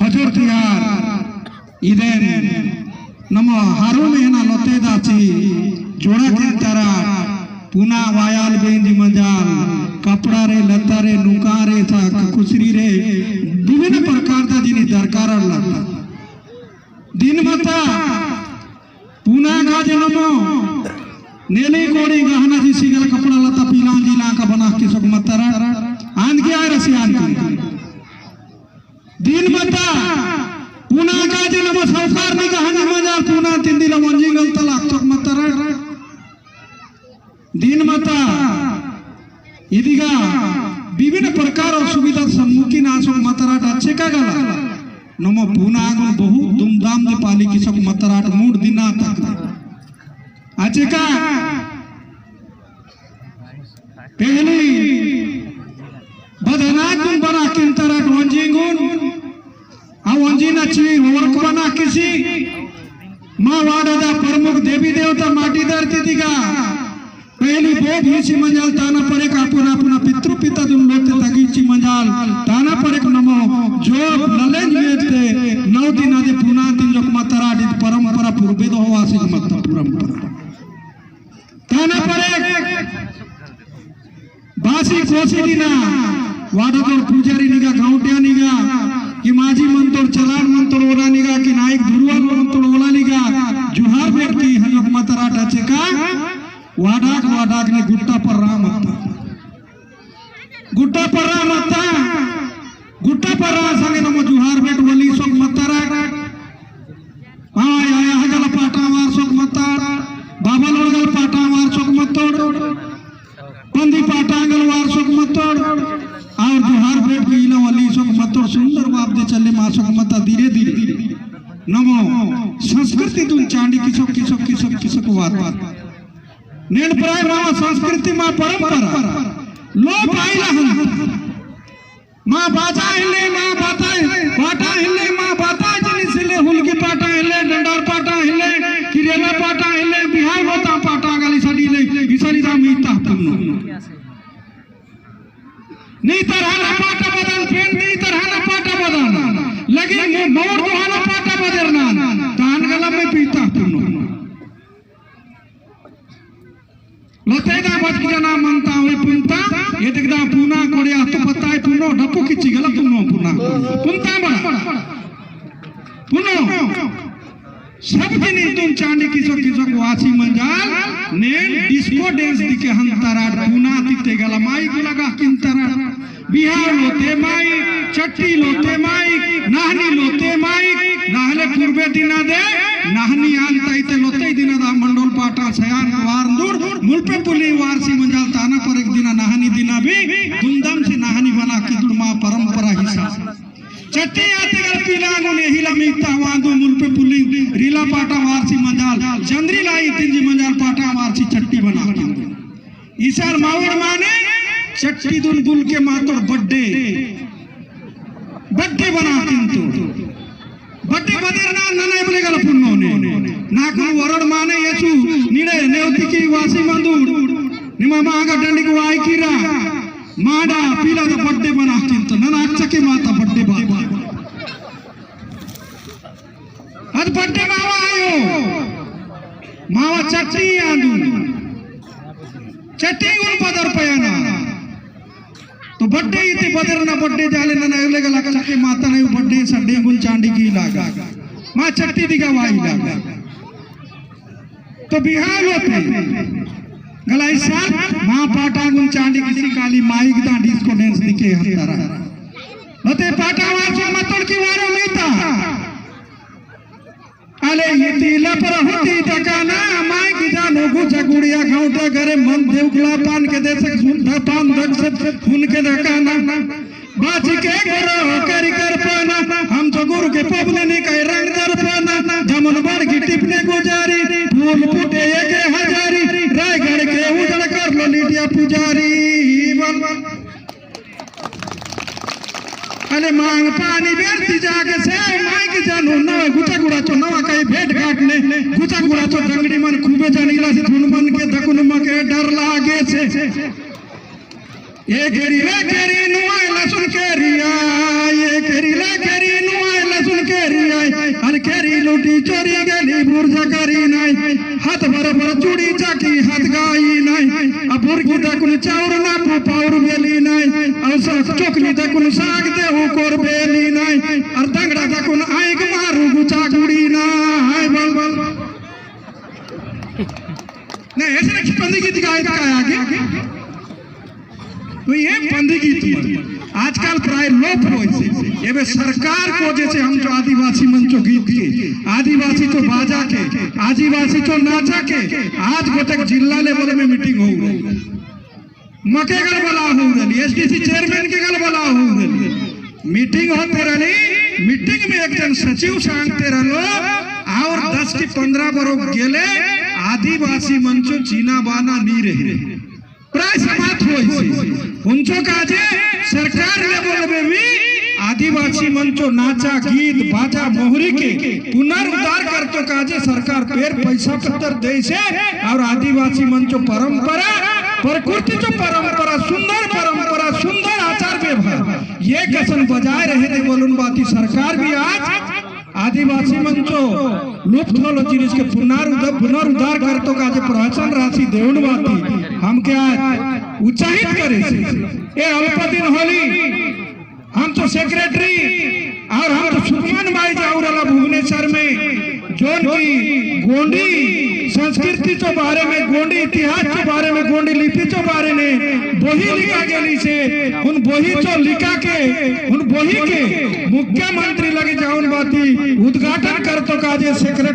हजर तियार इदेन नमो हारून हेना लोते दाची जोड़ा के तारा पुना वायाल बेंजी मंजाल कपड़ा रे लता रे नुका रे था कुसरी रे विभिन्न प्रकार दा जिनी दरकार लगता दिन मता पुना गाज नमो नेले कोड़ी गहना जी सिगल कपड़ा लता पीला जिला का बना के सक मतरा आंद के आ रसी आंद दिन मता पुना गाज नमो सौकार नि गहना मंजाल पुना तीन दिन मंजिंगल तला सक मतरा दिन मता इदिगा विभिन्न प्रकार सुविधा सम्मुखी नासो मतराट अच्छे का गला नमो पुना आगुन बहु धूमधाम दे पाली की सक मतराट मूड दिना तक अच्छे का पहली बदना कुन बना किंतराट वंजिंगुन आ वंजिन अच्छी वर्क बना किसी माँ वाड़ा प्रमुख देवी देवता माटी धरती दिगा पहली बोध हिसी मंजाल ताना पर एक अपना अपना पितृ पिता दुन लोते तगीची मंजाल ताना पर एक नमो जो नलेज लेते नौ दिन आदि पुना दिन जोक मतरा दित परंपरा पूर्वे दो वासिक मत परंपरा ताना पर एक बासी कोसी दिना वादा तो पुजारी निगा गांवटिया निगा कि माजी मंतोर चलान मंतोर ओला निगा कि नायक दुरुवाल मंतोर ओला निगा जुहार व्यक्ति हजोक मतरा टचे का वाडाक वाडाक ने गुट्टा पर राम आता गुट्टा पर राम आता गुट्टा पर राम संगे नमो जुहार बेट वली सोक मतरा आया आया हगल पाटा मार सोक मतार बाबा लोगल पाटा मार सोक मतोड़ पंदी पाटा अंगल वार सोक मतोड़ और जुहार बेट गीला वली सोक मतोड़ सुंदर बाप दे चले मार सोक मता धीरे धीरे नमो संस्कृति तुम चांडी किसो किसो किसो किसो को वात नेन प्राय माँ संस्कृति माँ परंपरा लोप आइला हम माँ बाजा हिले माँ बाता पाटा हिले माँ बाता जिनिस हिले हुलकी पाटा हिले डंडार पाटा हिले किरेला पाटा हिले बिहार होता पाटा गाली सड़ी ले इसारी जा मीता तुमनो नहीं तरह पाटा बदल पेन नहीं तरह पाटा बदल लगे मोर दुहाना पाटा बदलना तान गला में पीता तुमनो लोतेदा बच जना मनता हुए पुनता ये देखदा पुना कोड़े तो पता है पुनो डप्पू की चिगला पुनो पुना पुनता बड़ा पुनो सब दिन तुम चांदी किसो वासी मंजाल ने डिस्को डांस दिखे हंतराट पुना तिते गला माई लगा किंतराट बिहार लोते माई चट्टी लोते माई नाहनी लोते माई नाहले पूर्वे दिना दे नाहनी आनता इते लोते दिना दा मंडोल पाटा सयान वार दूर मुल्पे पुली वारसी मंजाल ताना पर एक दिना नाहनी दिना भी धूमधाम से नाहनी बना के दुर्मा परंपरा हिस्सा चट्टी आते गल पीलांगो ने हिला मीता वांदो मुल्पे पुली रीला पाटा वारसी मंजाल चंद्री लाई तिंजी मंजाल पाटा वारसी चट्टी बना के ईसार मावड़ माने चट्टी दुन बुल के मातोर बड्डे बड्डे बना किंतु बड्डे बदेरना नने बलेगल पुन्नो ने नाकु वरड माने येसु निडे नेवति की वासी मंदूर निमा मागा डंडी को आई कीरा माडा पीला द बड्डे बना किंतु नना अच्चके माता बड्डे बाबा अद बड्डे मावा आयो मावा चट्टी आंदू चट्टी उन पदर पयाना तो बड्डे इते बदरना बड्डे जाले नना अगले गला के माता ने बड्डे संडे गुल चांडी की लागा मां चट्टी दिगा वाई लागा तो बिहार होते गलाई साथ मां पाटा गुल चांडी किसी काली माई दा डिस्को डांस दिखे हतारा नते पाटा वासो मतोड़ की वारो मीता अले येतीला पर होती टकाना माई गिजा नोगु जगुड़िया गाउटा घरे मन देवगला पान के दे सक सुनता पान दक सब खून के दकाना बाजी के करो कर पाना हम तो गुरु के पबने ने कह रंग दर पाना जमन बार की टिपने गुजारी फूल फूटे एक हजारी रायगढ़ के उजड़ कर लो लीटिया पुजारी अले मांग पानी बेरती जाके से माइक जानो नवा गुचा गुड़ा चो नवा कई भेट घाट ने गुचा गुड़ा चो दंगड़ी मन खूबे जानीला से धुन मन के धकुन मके डर लागे से ये घेरी रे घेरी नुआ लसुन के बुटी चोरी गेली बुर्ज करी नाही हात बरोबर चुडीचा की हात गाई नाही बुरकी दाखून चावर नापू पावर बेली नाही चोकली दाखून साग देऊ कोर बेली नाही दंगडा दाखून ऐक मारू गुचा गुडी नाही बोल बोल नहीं ऐसे ना बंदी गीत गायत का आगे तो ये बंदी गीत आजकल प्राय लोप होइसे एबे सरकार को जैसे हम जो आदिवासी मंचो गीत के आदिवासी तो बाजा के आदिवासी तो नाचा के आज गोटक जिला लेवल में मीटिंग हो रही मके गल बोला हो रही एसडीसी चेयरमैन के गल बोला हो रही मीटिंग होते रही मीटिंग में एक जन सचिव सांगते रहो और 10 की 15 बरोब गेले आदिवासी मंचो चीना बाना नी रहे प्राय समाप्त होइसे उनचो काजे सरकार लेवल में भी आदिवासी मंचो नाचा गीत बाजा मोहरी के पुनरुद्धार करतो काजे सरकार पेर पैसा पत्तर दे से और आदिवासी मंचो परंपरा प्रकृति जो परंपरा सुंदर आचार व्यवहार ये कसन बजाय रहे थे बोलून बाती सरकार भी आज आदिवासी मंचो लुप्त होलो जिनिस के पुनरुद्धार करतो काजे प्रवचन राशि देउन बाती हम क्या उत्साहित करे से ए अल्प दिन होली हम तो सेक्रेटरी और हम तो सुमन भाई जाऊरला भुवनेश्वर में जो की गोंडी संस्कृति के बारे में गोंडी इतिहास के बारे में गोंडी लिपि के बारे में बोही लिखा गेली से उन बोही जो लिखा के उन बोही के मुख्यमंत्री लगे जाऊन बाती उद्घाटन करतो काजे सेक्रेटरी